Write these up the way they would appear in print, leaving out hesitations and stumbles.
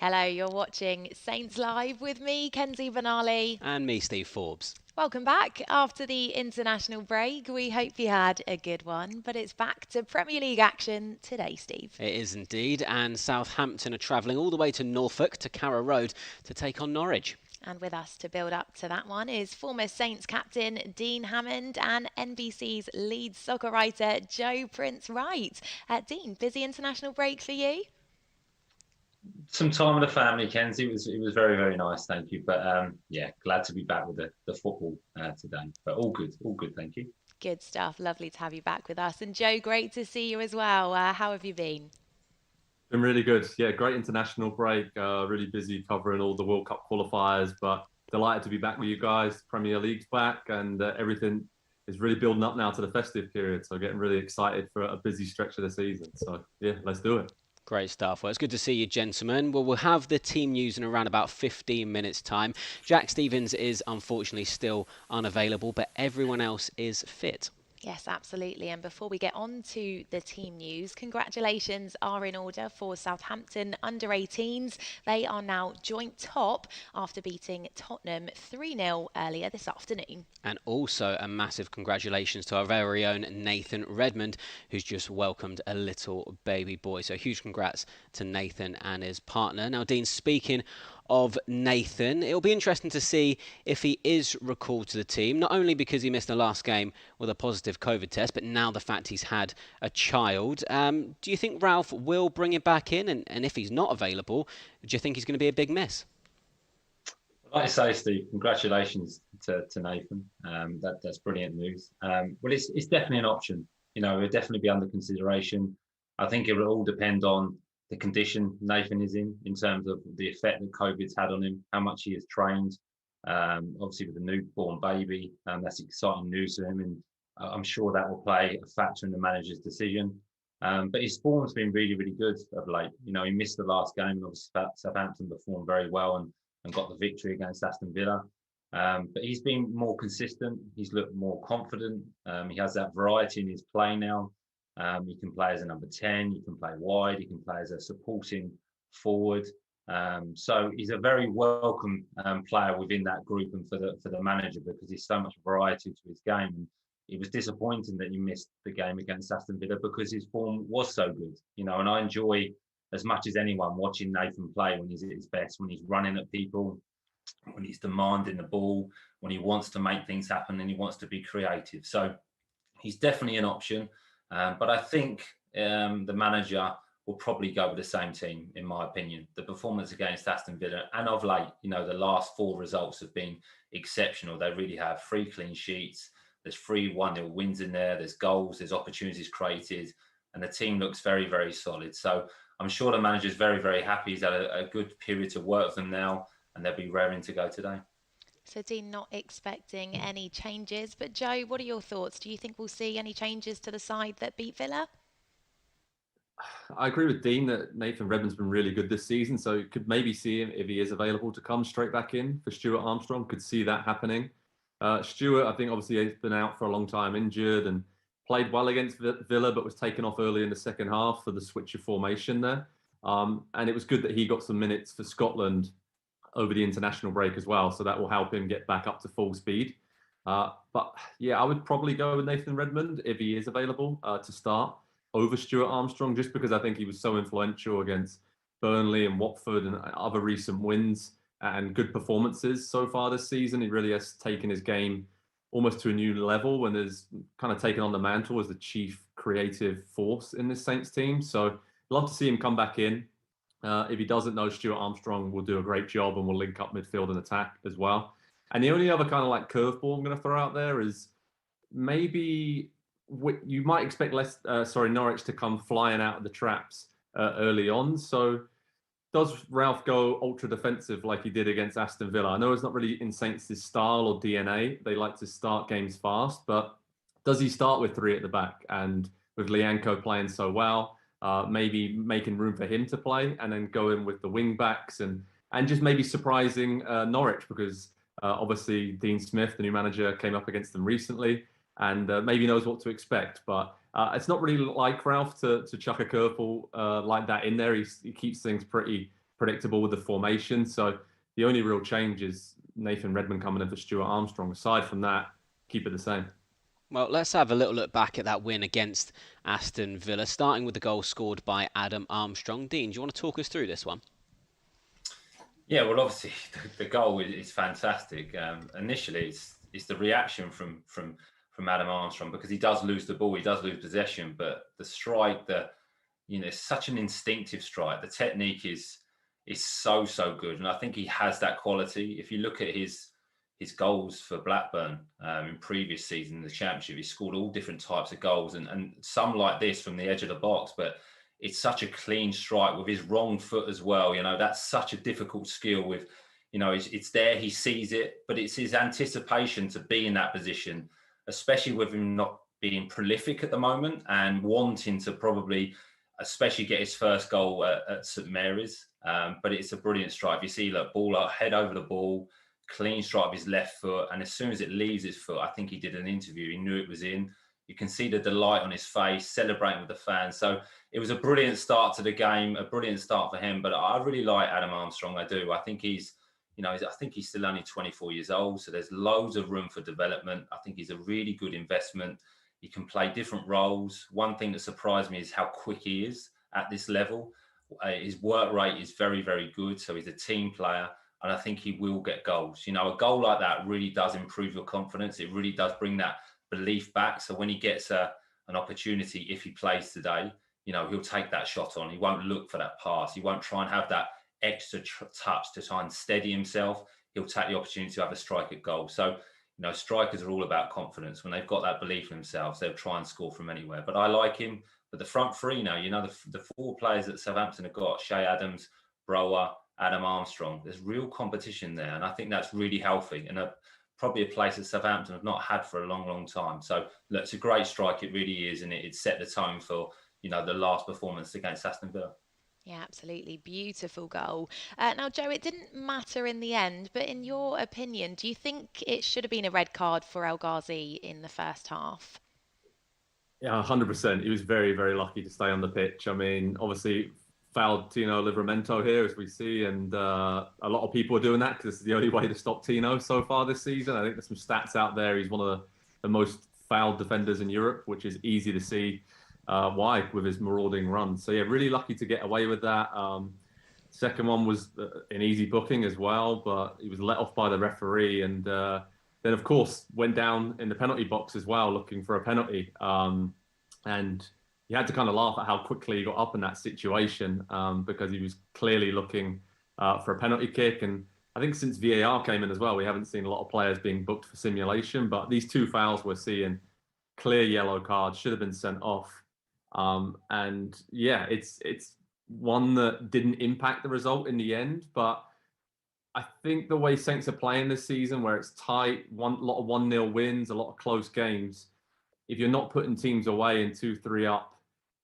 Hello, you're watching Saints Live with me, Kenzie Benali. And me, Steve Forbes. Welcome back after the international break. We hope you had a good one, but it's back to Premier League action today, Steve. It is indeed, and Southampton are travelling all the way to Norfolk to Carrow Road to take on Norwich. And with us to build up to that one is former Saints captain Dean Hammond and NBC's lead soccer writer Joe Prince Wright. Dean, busy international break for you? Some time with the family, Kenzie. It was very, very nice, thank you. But yeah, glad to be back with the football today. But all good, thank you. Good stuff. Lovely to have you back with us. And Joe, great to see you as well. How have you been? Been really good. Yeah, great international break. Really busy covering all the World Cup qualifiers, but delighted to be back with you guys. Premier League's back, and everything is really building up now to the festive period. So getting really excited for a busy stretch of the season. So yeah, let's do it. Great stuff. Well, it's good to see you, gentlemen. Well, we'll have the team news in around about 15 minutes' time. Jack Stevens is unfortunately still unavailable, but everyone else is fit. Yes, absolutely. And before we get on to the team news, congratulations are in order for Southampton under-18s. They are now joint top after beating Tottenham 3-0 earlier this afternoon. And also a massive congratulations to our very own Nathan Redmond, who's just welcomed a little baby boy. So huge congrats to Nathan and his partner. Now, Dean, speaking of Nathan, it'll be interesting to see if he is recalled to the team, not only because he missed the last game with a positive COVID test, but now the fact he's had a child. Do you think Ralph will bring him back in? And if he's not available, do you think he's going to be a big miss? Like I say, Steve, congratulations to Nathan. That's brilliant news. Well, it's definitely an option. You know, it'll definitely be under consideration. I think it will all depend on the condition Nathan is in terms of the effect that COVID's had on him, how much he has trained. Obviously, with a newborn baby, that's exciting news to him, and I'm sure that will play a factor in the manager's decision. But his form's been really, really good of late. You know, he missed the last game, and obviously Southampton performed very well and got the victory against Aston Villa. But he's been more consistent. He's looked more confident. He has that variety in his play now. He can play as a number 10, he can play wide, he can play as a supporting forward. So he's a very welcome player within that group and for the manager, because there's so much variety to his game. And it was disappointing that he missed the game against Aston Villa because his form was so good, you know, and I enjoy as much as anyone watching Nathan play when he's at his best, when he's running at people, when he's demanding the ball, when he wants to make things happen and he wants to be creative. So he's definitely an option. But I think the manager will probably go with the same team, in my opinion. The performance against Aston Villa and of late, you know, the last four results have been exceptional. They really have 3 clean sheets. There's 3 1-0 wins in there. There's goals. There's opportunities created. And the team looks very, very solid. So I'm sure the manager's very, very happy. He's had a good period to work with them now, and they'll be raring to go today. So Dean, not expecting any changes, but Joe, what are your thoughts? Do you think we'll see any changes to the side that beat Villa? I agree with Dean that Nathan Redmond's been really good this season, so you could maybe see him, if he is available, to come straight back in for Stuart Armstrong. Could see that happening. Stuart, I think obviously he's been out for a long time, injured, and played well against Villa, but was taken off early in the second half for the switch of formation there. And it was good that he got some minutes for Scotland over the international break as well, so that will help him get back up to full speed. But yeah, I would probably go with Nathan Redmond if he is available to start over Stuart Armstrong, just because I think he was so influential against Burnley and Watford and other recent wins and good performances so far this season. He really has taken his game almost to a new level when there's kind of taken on the mantle as the chief creative force in this Saints team. So love to see him come back in. If he doesn't know, Stuart Armstrong will do a great job and will link up midfield and attack as well. And the only other kind of like curveball I'm going to throw out there is maybe you might expect Norwich to come flying out of the traps early on. So does Ralph go ultra defensive like he did against Aston Villa? I know it's not really in Saints' style or DNA. They like to start games fast, but does he start with 3 at the back and with Lianco playing so well? Maybe making room for him to play and then go in with the wing backs and just maybe surprising Norwich, because obviously Dean Smith, the new manager, came up against them recently and maybe knows what to expect. But it's not really like Ralph to chuck a curveball like that in there. He keeps things pretty predictable with the formation. So the only real change is Nathan Redmond coming in for Stuart Armstrong. Aside from that, keep it the same. Well, let's have a little look back at that win against Aston Villa, starting with the goal scored by Adam Armstrong. Dean, do you want to talk us through this one? Yeah, well, obviously the goal is fantastic. Initially, it's the reaction from Adam Armstrong, because he does lose the ball, he does lose possession, but the strike, it's such an instinctive strike. The technique is so good, and I think he has that quality. If you look at his goals for Blackburn in previous season in the Championship, he scored all different types of goals, and some like this from the edge of the box, but it's such a clean strike with his wrong foot as well. That's such a difficult skill with, it's there, he sees it, but it's his anticipation to be in that position, especially with him not being prolific at the moment and wanting to probably, especially get his first goal at St Mary's. But it's a brilliant strike. You see, look, ball up, head over the ball, clean strike with his left foot. And as soon as it leaves his foot, I think he did an interview, he knew it was in. You can see the delight on his face, celebrating with the fans. So it was a brilliant start to the game, a brilliant start for him. But I really like Adam Armstrong. I do. I think he's still only 24 years old. So there's loads of room for development. I think he's a really good investment. He can play different roles. One thing that surprised me is how quick he is at this level. His work rate is very, very good. So he's a team player. And I think he will get goals. A goal like that really does improve your confidence. It really does bring that belief back. So when he gets an opportunity, if he plays today, he'll take that shot on. He won't look for that pass. He won't try and have that extra touch to try and steady himself. He'll take the opportunity to have a strike at goal. So, strikers are all about confidence. When they've got that belief in themselves, they'll try and score from anywhere. But I like him. But the front three now, the four players that Southampton have got, Shea Adams, Brower, Adam Armstrong, there's real competition there. And I think that's really healthy. And probably a place that Southampton have not had for a long, long time. So look, it's a great strike. It really is. And it set the tone for, the last performance against Aston Villa. Yeah, absolutely. Beautiful goal. Now, Joe, it didn't matter in the end, but in your opinion, do you think it should have been a red card for El Ghazi in the first half? Yeah, 100%. He was very, very lucky to stay on the pitch. I mean, obviously, fouled Tino Livramento here, as we see, and a lot of people are doing that because it's the only way to stop Tino so far this season. I think there's some stats out there. He's one of the most fouled defenders in Europe, which is easy to see why with his marauding run. So yeah, really lucky to get away with that. Second one was an easy booking as well, but he was let off by the referee, and then of course went down in the penalty box as well, looking for a penalty. And you had to kind of laugh at how quickly he got up in that situation because he was clearly looking for a penalty kick. And I think since VAR came in as well, we haven't seen a lot of players being booked for simulation. But these two fouls we're seeing, clear yellow cards, should have been sent off. And yeah, it's one that didn't impact the result in the end. But I think the way Saints are playing this season, where it's tight, a lot of 1-0 wins, a lot of close games, if you're not putting teams away in 2-3 up,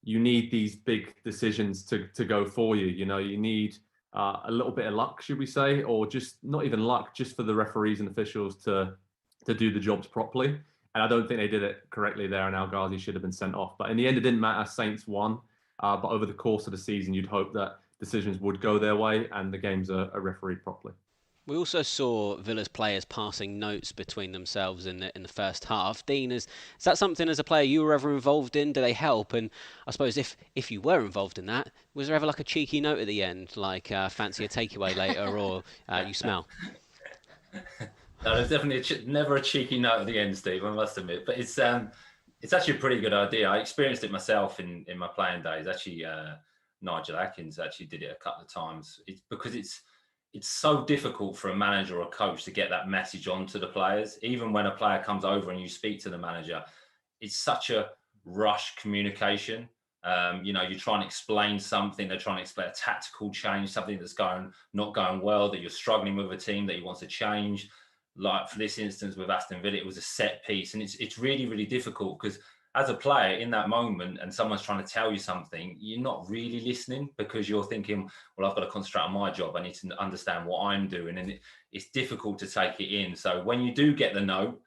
you need these big decisions to go for you. You need a little bit of luck, should we say, or just not even luck, just for the referees and officials to do the jobs properly. And I don't think they did it correctly there, and El Ghazi should have been sent off. But in the end, it didn't matter. Saints won. But over the course of the season, you'd hope that decisions would go their way and the games are refereed properly. We also saw Villa's players passing notes between themselves in the first half. Dean, is that something as a player you were ever involved in? Do they help? And I suppose if you were involved in that, was there ever like a cheeky note at the end, like fancy a takeaway later, or you smell? No, there's definitely never a cheeky note at the end, Steve, I must admit. But it's actually a pretty good idea. I experienced it myself in my playing days. Actually, Nigel Atkins actually did it a couple of times. It's because it's so difficult for a manager or a coach to get that message onto the players. Even when a player comes over and you speak to the manager, it's such a rush communication. You try and explain something. They're trying to explain a tactical change, something that's not going well, that you're struggling with a team that you want to change. Like for this instance with Aston Villa, it was a set piece. And it's really, really difficult because as a player in that moment and someone's trying to tell you something, you're not really listening because you're thinking, well, I've got to concentrate on my job. I need to understand what I'm doing. And it's difficult to take it in. So when you do get the note,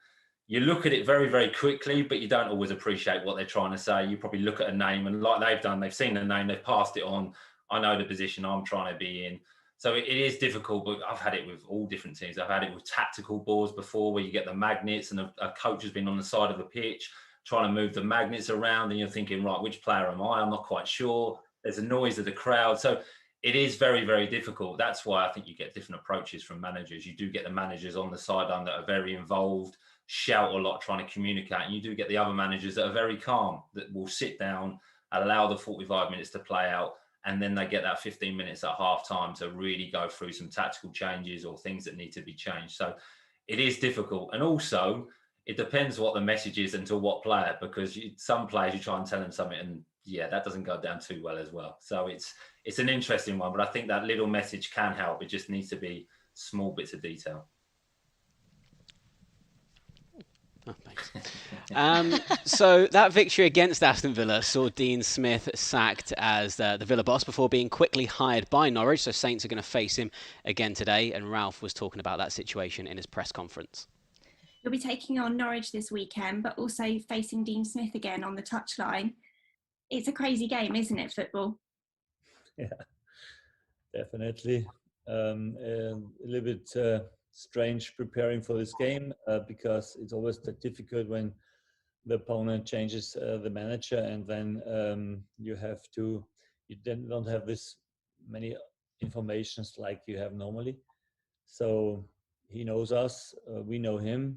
you look at it very, very quickly, but you don't always appreciate what they're trying to say. You probably look at a name and like they've done, they've seen the name, they've passed it on. I know the position I'm trying to be in. So it is difficult, but I've had it with all different teams. I've had it with tactical boards before where you get the magnets and a coach has been on the side of the pitch trying to move the magnets around and you're thinking, right, which player am I? I'm not quite sure. There's a noise of the crowd. So it is very, very difficult. That's why I think you get different approaches from managers. You do get the managers on the sideline that are very involved, shout a lot, trying to communicate. And you do get the other managers that are very calm, that will sit down, allow the 45 minutes to play out. And then they get that 15 minutes at half time to really go through some tactical changes or things that need to be changed. So it is difficult. And also, it depends what the message is and to what player, because some players you try and tell them something and that doesn't go down too well as well. So it's an interesting one, but I think that little message can help. It just needs to be small bits of detail. Oh, thanks. So that victory against Aston Villa saw Dean Smith sacked as the Villa boss before being quickly hired by Norwich. So Saints are going to face him again today. And Ralph was talking about that situation in his press conference. He'll be taking on Norwich this weekend, but also facing Dean Smith again on the touchline. It's a crazy game, isn't it, football? Yeah, definitely. A little bit strange preparing for this game because it's always difficult when the opponent changes the manager, and then you then don't have this many informations like you have normally. So he knows us, we know him,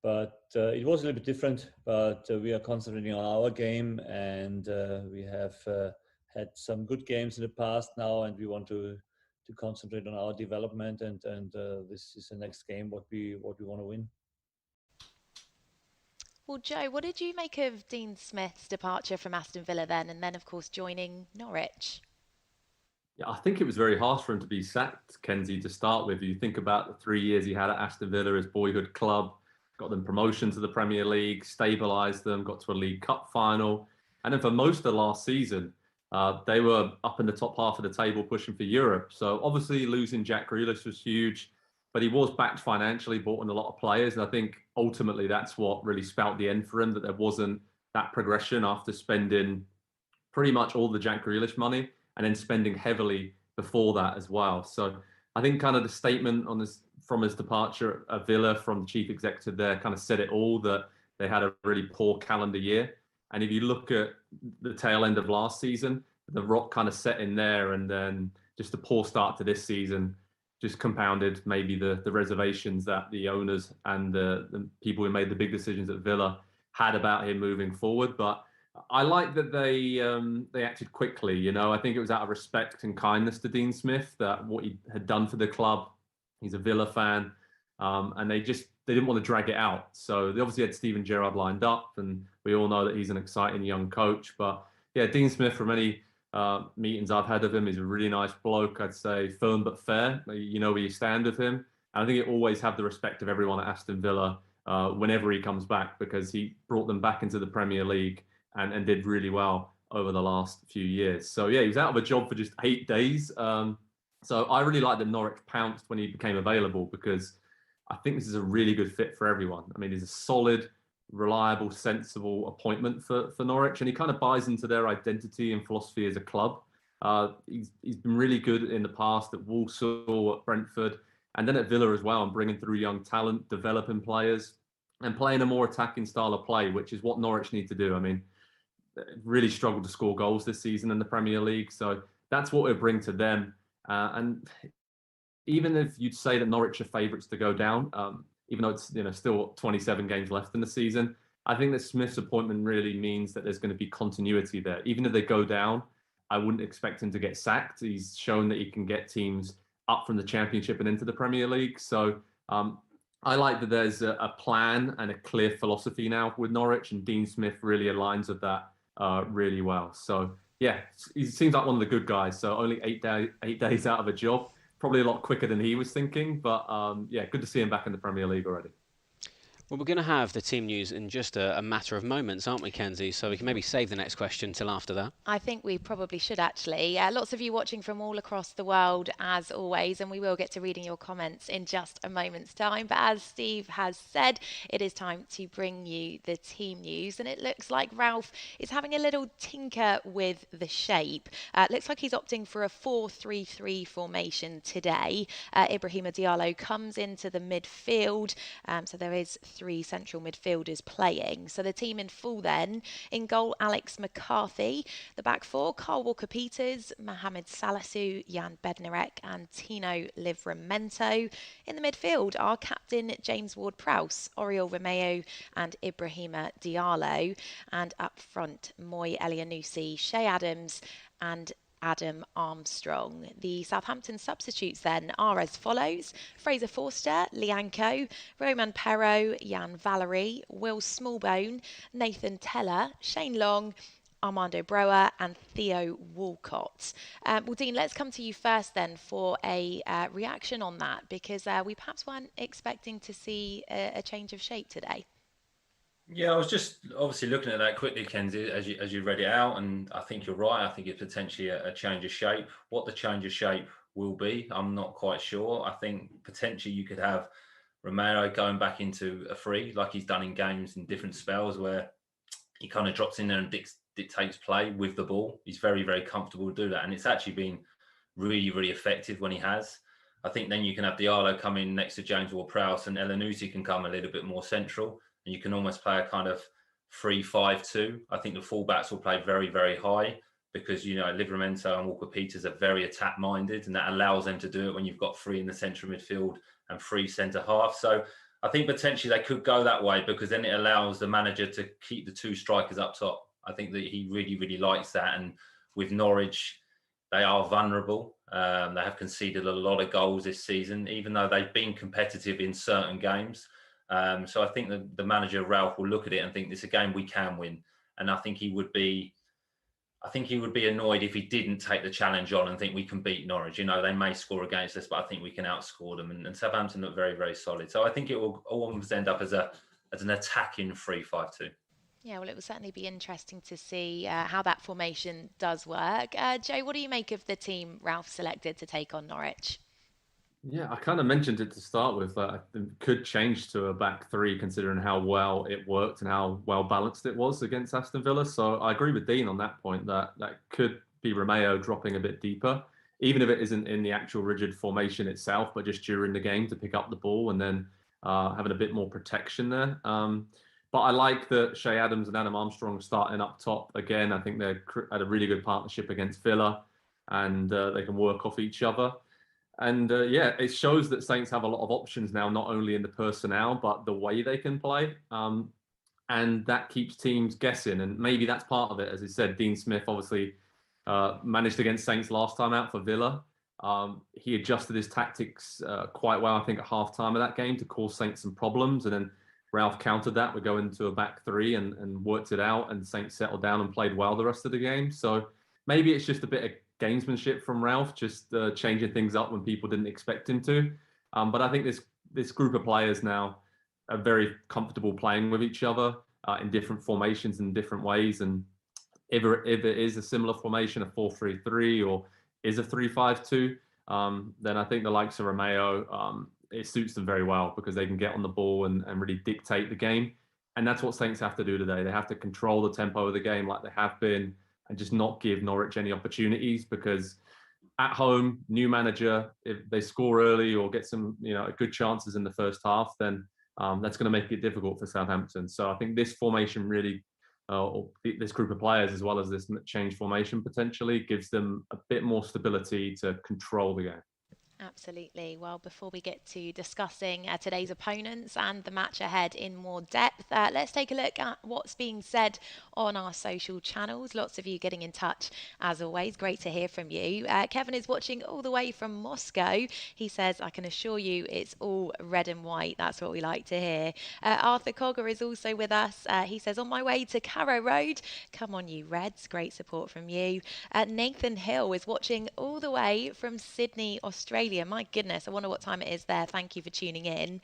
but it was a little bit different. But we are concentrating on our game, and we have had some good games in the past now, and we want to concentrate on our development, and this is the next game what we want to win. Well, Joe, what did you make of Dean Smith's departure from Aston Villa then, and then of course joining Norwich? Yeah, I think it was very harsh for him to be sacked, Kenzie, to start with. You think about the 3 years he had at Aston Villa, his boyhood club, got them promotion to the Premier League, stabilised them, got to a League Cup final. And then for most of last season, they were up in the top half of the table pushing for Europe. So obviously losing Jack Grealish was huge, but he was backed financially, bought in a lot of players. And I think ultimately that's what really spout the end for him, that there wasn't that progression after spending pretty much all the Jack Grealish money and then spending heavily before that as well. So I think kind of the statement from his departure at Villa from the chief executive there kind of said it all, that they had a really poor calendar year. And if you look at the tail end of last season, the rot kind of set in there, and then just a poor start to this season just compounded maybe the reservations that the owners and the people who made the big decisions at Villa had about him moving forward. But I like that they acted quickly. You know, I think it was out of respect and kindness to Dean Smith, that what he had done for the club. He's a Villa fan, and they didn't want to drag it out. So they obviously had Steven Gerrard lined up, and we all know that he's an exciting young coach. But yeah, Dean Smith, from any meetings I've had of him, is a really nice bloke. I'd say firm but fair. You know where you stand with him. And I think he'll always have the respect of everyone at Aston Villa whenever he comes back, because he brought them back into the Premier League and did really well over the last few years. So yeah, he was out of a job for just 8 days. So I really like that Norwich pounced when he became available, because I think this is a really good fit for everyone. I mean, he's a solid, reliable, sensible appointment for Norwich, and he kind of buys into their identity and philosophy as a club. He's been really good in the past at Walsall, at Brentford, and then at Villa as well, and bringing through young talent, developing players, and playing a more attacking style of play, which is what Norwich need to do. I mean, really struggled to score goals this season in the Premier League, so that's what we'll bring to them. And even if you'd say that Norwich are favourites to go down, even though it's still 27 games left in the season, I think that Smith's appointment really means that there's going to be continuity there. Even if they go down, I wouldn't expect him to get sacked. He's shown that he can get teams up from the Championship and into the Premier League. So I like that there's a plan and a clear philosophy now with Norwich, and Dean Smith really aligns with that really well. So yeah, he seems like one of the good guys. So only 8 days out of a job. Probably a lot quicker than he was thinking, but yeah, good to see him back in the Premier League already. Well, we're going to have the team news in just a matter of moments, aren't we, Kenzie? So we can maybe save the next question till after that. I think we probably should actually. Lots of you watching from all across the world, as always, and we will get to reading your comments in just a moment's time. But as Steve has said, it is time to bring you the team news, and it looks like Ralph is having a little tinker with the shape. Looks like he's opting for a 4-3-3 formation today. Ibrahima Diallo comes into the midfield, so there is 3 central midfielders playing. So the team in full then: in goal, Alex McCarthy. The back 4, Carl Walker-Peters, Mohamed Salisu, Jan Bednarek and Tino Livramento. In the midfield are captain James Ward-Prowse, Oriol Romeo and Ibrahima Diallo. And up front, Moy Elianusi, Shay Adams and Adam Armstrong. The Southampton substitutes then are as follows: Fraser Forster, Lianco, Roman Perrault, Jan Valery, Will Smallbone, Nathan Teller, Shane Long, Armando Brower and Theo Walcott. Well, Dean, let's come to you first then for a reaction on that, because we perhaps weren't expecting to see a change of shape today. Yeah, I was just obviously looking at that quickly, Kenzie, as you read it out, and I think you're right. I think it's potentially a change of shape. What the change of shape will be, I'm not quite sure. I think potentially you could have Romero going back into a free, like he's done in games in different spells, where he kind of drops in there and dictates play with the ball. He's very, very comfortable to do that, and it's actually been really, really effective when he has. I think then you can have Diallo come in next to James Ward-Prowse, and Elanusi can come a little bit more central. And you can almost play a kind of 3-5-2. I think the fullbacks will play very, very high because, Livramento and Walker-Peters are very attack-minded, and that allows them to do it when you've got 3 in the central midfield and 3 centre-half. So I think potentially they could go that way, because then it allows the manager to keep the 2 strikers up top. I think that he really, really likes that. And with Norwich, they are vulnerable. They have conceded a lot of goals this season, even though they've been competitive in certain games. So I think the manager, Ralph, will look at it and think, this is a game we can win. And I think he would be annoyed if he didn't take the challenge on and think we can beat Norwich. They may score against us, but I think we can outscore them. And Southampton look very, very solid. So I think it will almost end up as an attacking 3-5-2. Yeah, well, it will certainly be interesting to see how that formation does work. Joe, what do you make of the team Ralph selected to take on Norwich? Yeah, I kind of mentioned it to start with. That it could change to a back 3, considering how well it worked and how well balanced it was against Aston Villa. So I agree with Dean on that point, that could be Romeo dropping a bit deeper, even if it isn't in the actual rigid formation itself, but just during the game to pick up the ball and then having a bit more protection there. But I like that Shay Adams and Adam Armstrong starting up top again. I think they had a really good partnership against Villa, and they can work off each other. And it shows that Saints have a lot of options now, not only in the personnel, but the way they can play. And that keeps teams guessing. And maybe that's part of it. As I said, Dean Smith obviously managed against Saints last time out for Villa. He adjusted his tactics quite well, I think, at half-time of that game to cause Saints some problems. And then Ralph countered that. We go into a back 3 and worked it out. And Saints settled down and played well the rest of the game. So maybe it's just a bit of gamesmanship from Ralph, just changing things up when people didn't expect him to. But I think this group of players now are very comfortable playing with each other in different formations in different ways. And if it is a similar formation, a 4-3-3 or is a 3-5-2, then I think the likes of Romeo, it suits them very well, because they can get on the ball and really dictate the game. And that's what Saints have to do today. They have to control the tempo of the game like they have been, and just not give Norwich any opportunities, because at home, new manager, if they score early or get some good chances in the first half, then that's going to make it difficult for Southampton. So I think this formation really, or this group of players, as well as this change formation potentially, gives them a bit more stability to control the game. Absolutely. Well, before we get to discussing today's opponents and the match ahead in more depth, let's take a look at what's being said on our social channels. Lots of you getting in touch, as always. Great to hear from you. Kevin is watching all the way from Moscow. He says, I can assure you it's all red and white. That's what we like to hear. Arthur Cogger is also with us. He says, on my way to Carrow Road. Come on, you Reds. Great support from you. Nathan Hill is watching all the way from Sydney, Australia. Australia. My goodness, I wonder what time it is there. Thank you for tuning in.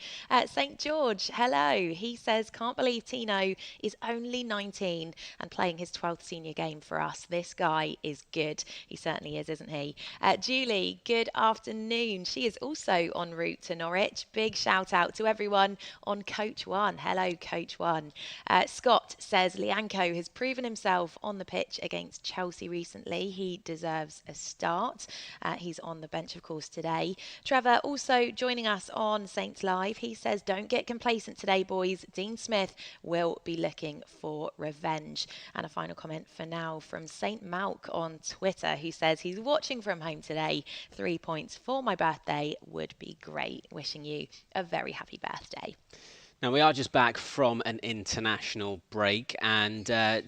St. George, hello. He says, can't believe Tino is only 19 and playing his 12th senior game for us. This guy is good. He certainly is, isn't he? Julie, good afternoon. She is also en route to Norwich. Big shout out to everyone on Coach One. Hello, Coach One. Scott says Lianco has proven himself on the pitch against Chelsea recently. He deserves a start. He's on the bench, of course, today. Trevor also joining us on Saints Live. He says, don't get complacent today, boys. Dean Smith will be looking for revenge. And a final comment for now from Saint Malk on Twitter, who says he's watching from home today. 3 points for my birthday would be great. Wishing you a very happy birthday. Now, we are just back from an international break, and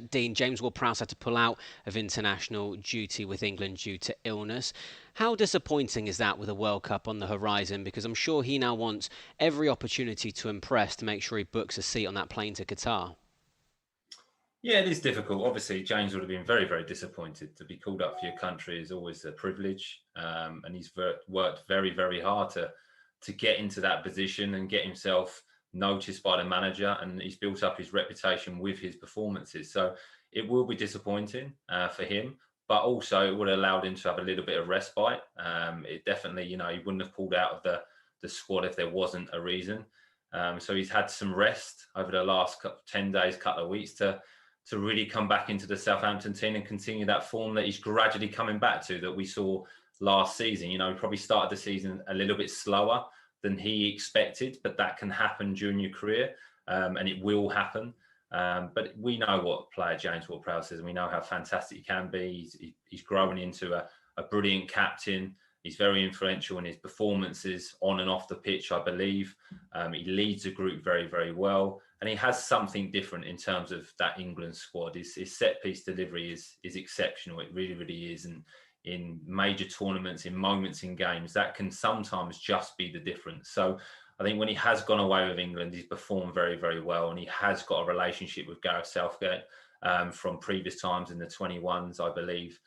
Dean, James Ward-Prowse had to pull out of international duty with England due to illness. How disappointing is that with a World Cup on the horizon? Because I'm sure he now wants every opportunity to impress to make sure he books a seat on that plane to Qatar. Yeah, it is difficult. Obviously, James would have been very, very disappointed. To be called up for your country is always a privilege, and he's worked very, very hard to get into that position and get himself noticed by the manager, and he's built up his reputation with his performances. So it will be disappointing for him, but also it would have allowed him to have a little bit of respite. It definitely, he wouldn't have pulled out of the squad if there wasn't a reason. So he's had some rest over the last 10 days, couple of weeks to really come back into the Southampton team and continue that form that he's gradually coming back to that we saw last season. He probably started the season a little bit slower than he expected, but that can happen during your career, and it will happen. But we know what player James Ward-Prowse is, and we know how fantastic he can be. He's growing into a brilliant captain. He's very influential in his performances on and off the pitch, I believe. He leads the group very, very well, and he has something different in terms of that England squad. His set-piece delivery is exceptional. It really, really is. And in major tournaments, in moments in games, that can sometimes just be the difference. So I think when he has gone away with England, he's performed very, very well. And he has got a relationship with Gareth Southgate from previous times in the 21s, I believe.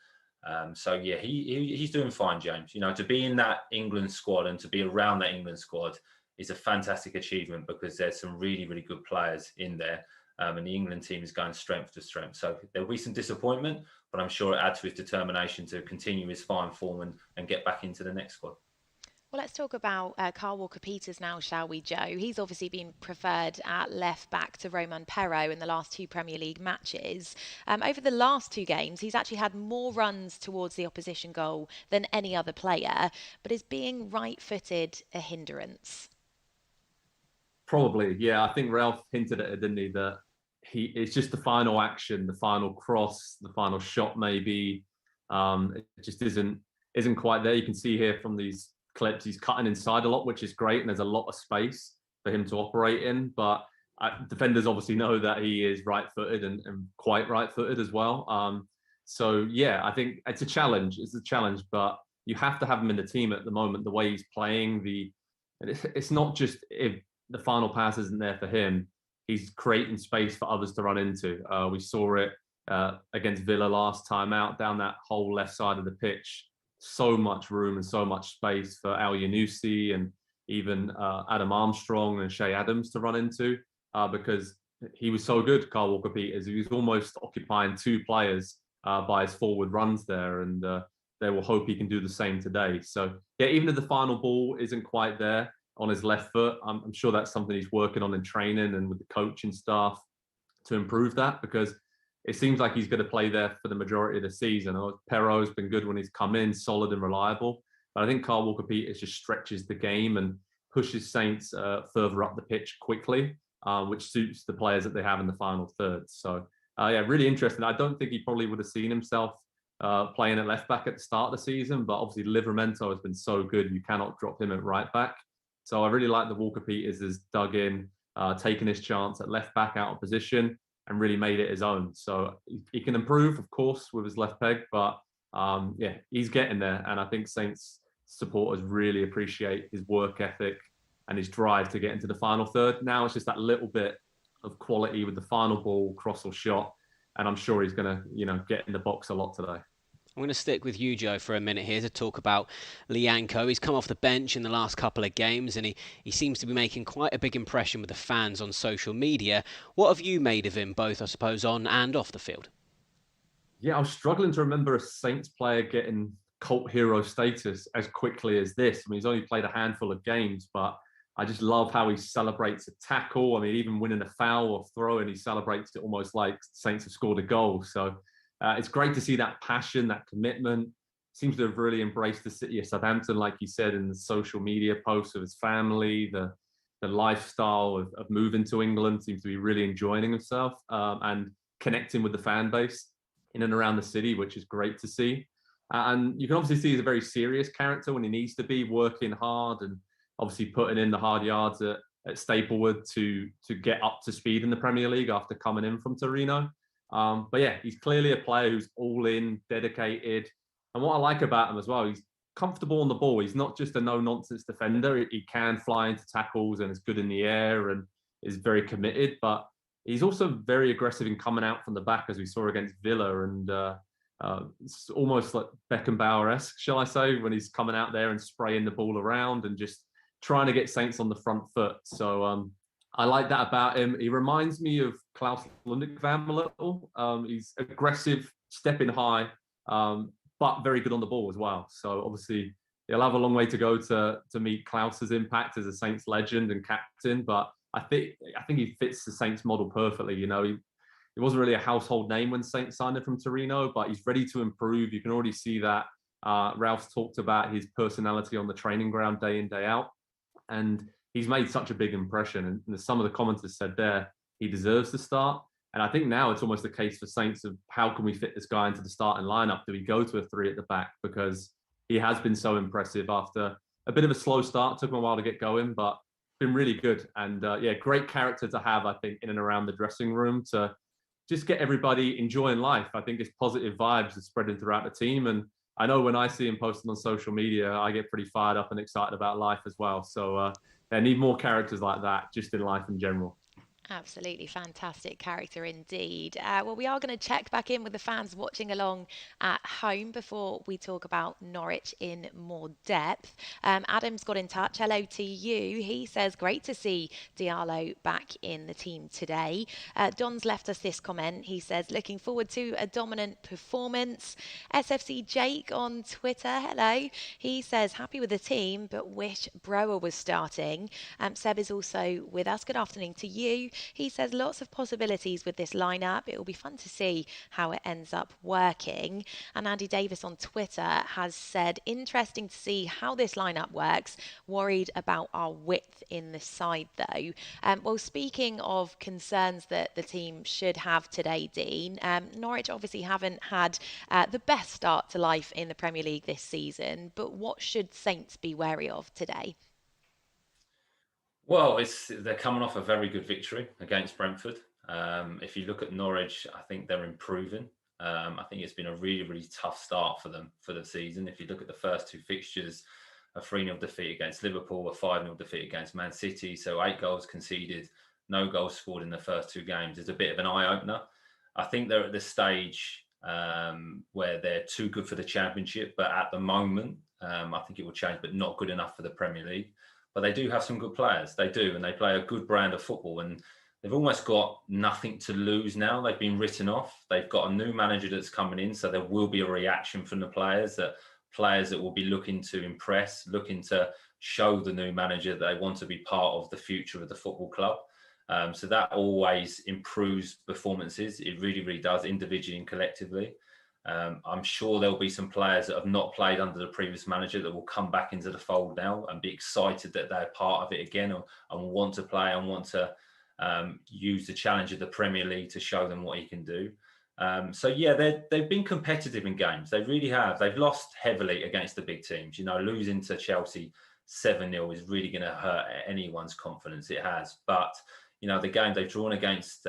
So, yeah, he's doing fine, James. To be in that England squad and to be around that England squad is a fantastic achievement because there's some really, really good players in there. And the England team is going strength to strength. So there'll be some disappointment, but I'm sure it adds to his determination to continue his fine form and get back into the next squad. Well, let's talk about Kyle Walker-Peters now, shall we, Joe? He's obviously been preferred at left back to Romain Perraud in the last 2 Premier League matches. Over the last 2 games, he's actually had more runs towards the opposition goal than any other player, but is being right-footed a hindrance? Probably, yeah. I think Ralph hinted at it, didn't he, that it's just the final action, the final cross, the final shot maybe. It just isn't quite there. You can see here from these clips, he's cutting inside a lot, which is great, and there's a lot of space for him to operate in. But defenders obviously know that he is right-footed and quite right-footed as well. So, yeah, I think it's a challenge. It's a challenge, but you have to have him in the team at the moment, the way he's playing. It's not just if the final pass isn't there for him, he's creating space for others to run into. We saw it against Villa last time out, down that whole left side of the pitch. So much room and so much space for Al Yunusi and even Adam Armstrong and Shea Adams to run into because he was so good, Kyle Walker-Peters. He was almost occupying 2 players by his forward runs there, and they will hope he can do the same today. So, yeah, even if the final ball isn't quite there on his left foot, I'm sure that's something he's working on in training and with the coaching staff to improve that, because it seems like he's going to play there for the majority of the season. Perraud's been good when he's come in, solid and reliable. But I think Kyle Walker-Peters just stretches the game and pushes Saints further up the pitch quickly, which suits the players that they have in the final third. So, yeah, really interesting. I don't think he probably would have seen himself playing at left back at the start of the season, but obviously Livramento has been so good, you cannot drop him at right back. So I really like the Walker-Peters has dug in, taken his chance at left back out of position and really made it his own. So he can improve, of course, with his left peg, but yeah, he's getting there. And I think Saints supporters really appreciate his work ethic and his drive to get into the final third. Now it's just that little bit of quality with the final ball, cross or shot. And I'm sure he's going to, get in the box a lot today. I'm going to stick with you, Joe, for a minute here to talk about Lianco. He's come off the bench in the last couple of games and he seems to be making quite a big impression with the fans on social media. What have you made of him, both, I suppose, on and off the field? Yeah, I was struggling to remember a Saints player getting cult hero status as quickly as this. I mean, he's only played a handful of games, but I just love how he celebrates a tackle. I mean, even winning a foul or throw, and he celebrates it almost like Saints have scored a goal. So it's great to see that passion, that commitment. Seems to have really embraced the city of Southampton, like you said, in the social media posts of his family, the lifestyle of moving to England. Seems to be really enjoying himself and connecting with the fan base in and around the city, which is great to see. And you can obviously see he's a very serious character when he needs to be, working hard and obviously putting in the hard yards at Staplewood to get up to speed in the Premier League after coming in from Torino. But yeah, he's clearly a player who's all in, dedicated. And what I like about him as well, he's comfortable on the ball. He's not just a no-nonsense defender. He can fly into tackles and is good in the air and is very committed. But he's also very aggressive in coming out from the back, as we saw against Villa. And it's almost like Beckenbauer-esque, shall I say, when he's coming out there and spraying the ball around and just trying to get Saints on the front foot. So I like that about him. He reminds me of Klaus Lundekvam a little. He's aggressive, stepping high, but very good on the ball as well. So obviously he'll have a long way to go to meet Klaus's impact as a Saints legend and captain. But I think he fits the Saints model perfectly. You know, he wasn't really a household name when Saints signed him from Torino, but he's ready to improve. You can already see that. Ralph's talked about his personality on the training ground day in, day out. And he's made such a big impression. And some of the commenters said there, he deserves to start. And I think now it's almost a case for Saints of how can we fit this guy into the starting lineup? Do we go to a 3 at the back? Because he has been so impressive after a bit of a slow start. Took him a while to get going, but been really good. And yeah, great character to have, I think, in and around the dressing room to just get everybody enjoying life. I think his positive vibes are spreading throughout the team. And I know when I see him posting on social media, I get pretty fired up and excited about life as well. So I need more characters like that just in life in general. Absolutely fantastic character indeed. Well, we are going to check back in with the fans watching along at home before we talk about Norwich in more depth. Adam's got in touch. Hello to you. He says, great to see Diallo back in the team today. Don's left us this comment. He says, looking forward to a dominant performance. SFC Jake on Twitter, hello. He says, happy with the team, but wish Brower was starting. Seb is also with us. Good afternoon to you. He says lots of possibilities with this lineup. It will be fun to see how it ends up working. And Andy Davis on Twitter has said, interesting to see how this lineup works. Worried about our width in the side though. Well, speaking of concerns that the team should have today, Dean, Norwich obviously haven't had the best start to life in the Premier League this season, but what should Saints be wary of today? Well, they're coming off a very good victory against Brentford. If you look at Norwich, I think they're improving. I think it's been a really, really tough start for them for the season. If you look at the first 2 fixtures, a 3-0 defeat against Liverpool, a 5-0 defeat against Man City. So 8 goals conceded, no goals scored in the first 2 games. It's a bit of an eye-opener. I think they're at the stage where they're too good for the Championship. But at the moment, I think it will change, but not good enough for the Premier League. But they do have some good players. They do, and they play a good brand of football. And they've almost got nothing to lose now. They've been written off. They've got a new manager that's coming in, so there will be a reaction from the players that will be looking to impress, looking to show the new manager that they want to be part of the future of the football club. So that always improves performances. It really, really does, individually and collectively. I'm sure there'll be some players that have not played under the previous manager that will come back into the fold now and be excited that they're part of it again and want to play and want to use the challenge of the Premier League to show them what he can do. So yeah, they've been competitive in games. They really have. They've lost heavily against the big teams. You know, losing to Chelsea 7-0 is really going to hurt anyone's confidence. It has. But, you know, the game they've drawn against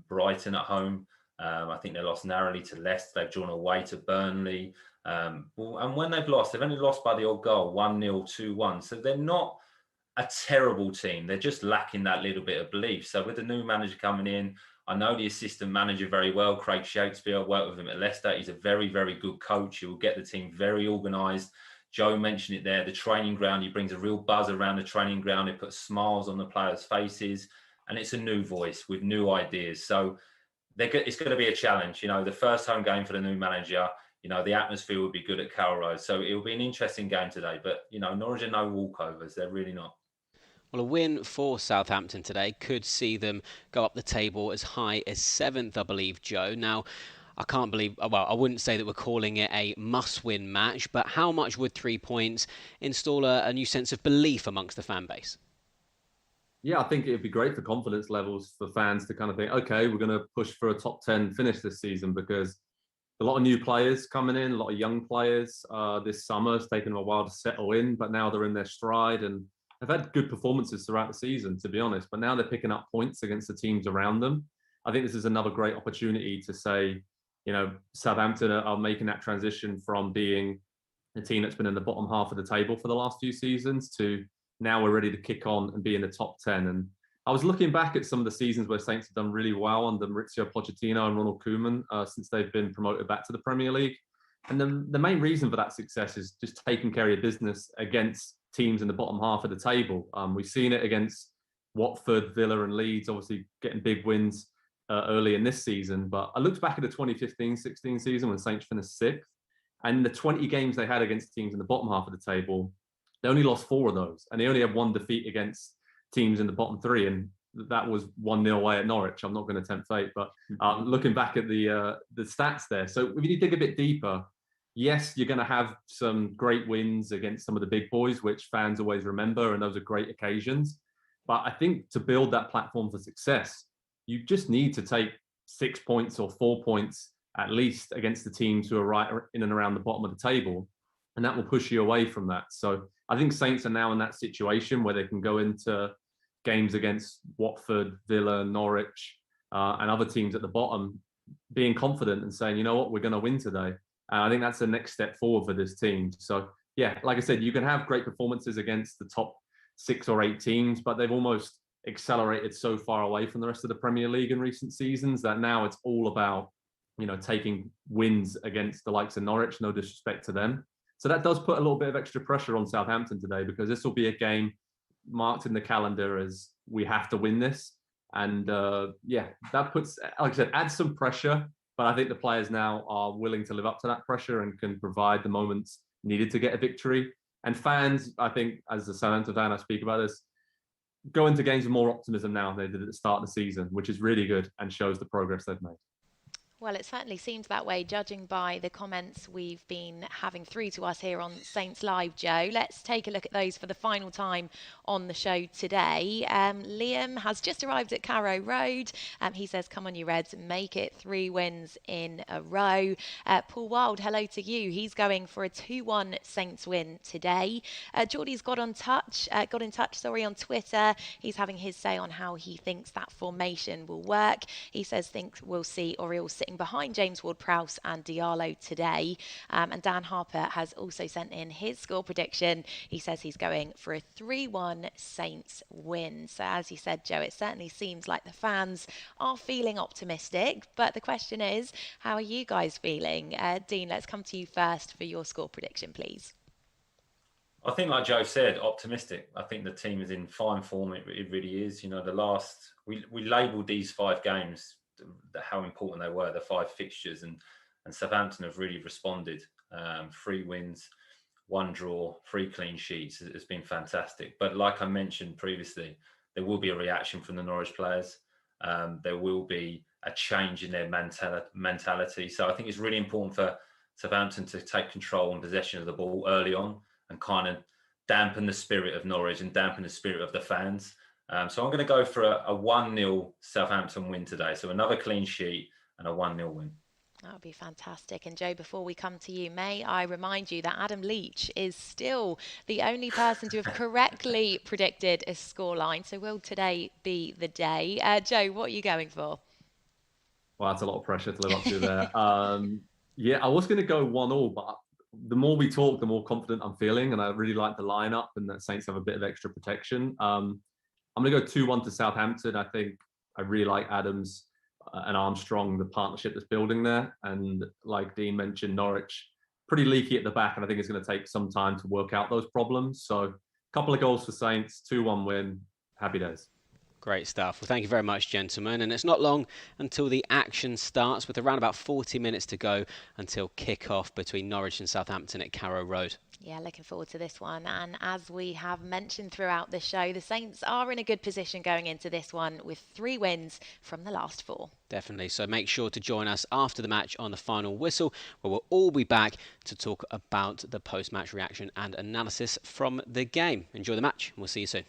Brighton at home, I think they lost narrowly to Leicester. They've drawn away to Burnley. And when they've lost, they've only lost by the odd goal, 1-0, 2-1. So they're not a terrible team. They're just lacking that little bit of belief. So with the new manager coming in, I know the assistant manager very well, Craig Shakespeare. I worked with him at Leicester. He's a very, very good coach. He will get the team very organised. Joe mentioned it there, the training ground. He brings a real buzz around the training ground. He puts smiles on the players' faces. And it's a new voice with new ideas. So it's going to be a challenge. You know, the first home game for the new manager, you know, the atmosphere will be good at Carroll Road. So it will be an interesting game today. But, you know, Norwich are no walkovers. They're really not. Well, a win for Southampton today could see them go up the table as high as 7th, I believe, Joe. Now, I can't believe, well, I wouldn't say that we're calling it a must-win match, but how much would 3 points install a new sense of belief amongst the fan base? Yeah, I think it'd be great for confidence levels for fans to kind of think, okay, we're going to push for a top 10 finish this season, because a lot of new players coming in, a lot of young players this summer. It's taken them a while to settle in, but now they're in their stride and have had good performances throughout the season, to be honest. But now they're picking up points against the teams around them. I think this is another great opportunity to say, you know, Southampton are making that transition from being a team that's been in the bottom half of the table for the last few seasons to now we're ready to kick on and be in the top 10. And I was looking back at some of the seasons where Saints have done really well under Maurizio Pochettino and Ronald Koeman since they've been promoted back to the Premier League. And the main reason for that success is just taking care of business against teams in the bottom half of the table. We've seen it against Watford, Villa and Leeds, obviously getting big wins early in this season. But I looked back at the 2015-16 season when Saints finished 6th. And the 20 games they had against teams in the bottom half of the table, they only lost 4 of those. And they only had 1 defeat against teams in the bottom 3. And that was 1-0 away at Norwich. I'm not going to tempt fate. But looking back at the stats there. So if you dig a bit deeper, yes, you're going to have some great wins against some of the big boys, which fans always remember. And those are great occasions. But I think to build that platform for success, you just need to take 6 points or 4 points at least against the teams who are right in and around the bottom of the table. And that will push you away from that. So I think Saints are now in that situation where they can go into games against Watford, Villa, Norwich, and other teams at the bottom, being confident and saying, you know what, we're going to win today. And I think that's the next step forward for this team. So yeah, like I said, you can have great performances against the top 6 or 8 teams, but they've almost accelerated so far away from the rest of the Premier League in recent seasons that now it's all about, you know, taking wins against the likes of Norwich, no disrespect to them. So that does put a little bit of extra pressure on Southampton today, because this will be a game marked in the calendar as we have to win this. And yeah, that puts, like I said, adds some pressure, but I think the players now are willing to live up to that pressure and can provide the moments needed to get a victory. And fans, I think, as a Southampton fan, I speak about this, go into games with more optimism now than they did at the start of the season, which is really good and shows the progress they've made. Well, it certainly seems that way, judging by the comments we've been having through to us here on Saints Live, Joe. Let's take a look at those for the final time on the show today. Liam has just arrived at Carrow Road. He says, come on, you Reds, make it 3 wins in a row. Paul Wild, hello to you. He's going for a 2-1 Saints win today. Geordie's got in touch on Twitter. He's having his say on how he thinks that formation will work. He says, thinks we'll see Orioles sitting behind James Ward-Prowse and Diallo today. And Dan Harper has also sent in his score prediction. He says he's going for a 3-1 Saints win. So as you said, Joe, it certainly seems like the fans are feeling optimistic. But the question is, how are you guys feeling? Dean, let's come to you first for your score prediction, please. I think, like Joe said, optimistic. I think the team is in fine form. It really is. You know, we labelled these 5 games, how important they were, the 5 fixtures, and Southampton have really responded. 3 wins, 1 draw, 3 clean sheets. It's been fantastic. But like I mentioned previously, there will be a reaction from the Norwich players. There will be a change in their mentality. So I think it's really important for Southampton to take control and possession of the ball early on and kind of dampen the spirit of Norwich and dampen the spirit of the fans. So I'm going to go for a 1-0 Southampton win today. So another clean sheet and a 1-0 win. That would be fantastic. And Joe, before we come to you, may I remind you that Adam Leach is still the only person to have correctly predicted a scoreline. So will today be the day? Joe, what are you going for? Well, that's a lot of pressure to live up to there. Yeah, I was going to go 1-1, but the more we talk, the more confident I'm feeling. And I really like the lineup and that Saints have a bit of extra protection. I'm going to go 2-1 to Southampton. I think I really like Adams' and Armstrong, the partnership that's building there. And like Dean mentioned, Norwich pretty leaky at the back, and I think it's going to take some time to work out those problems. So a couple of goals for Saints, 2-1 win. Happy days. Great stuff. Well, thank you very much, gentlemen. And it's not long until the action starts, with around about 40 minutes to go until kick-off between Norwich and Southampton at Carrow Road. Yeah, looking forward to this one. And as we have mentioned throughout the show, the Saints are in a good position going into this one with 3 wins from the last 4. Definitely. So make sure to join us after the match on the final whistle, where we'll all be back to talk about the post-match reaction and analysis from the game. Enjoy the match, and we'll see you soon.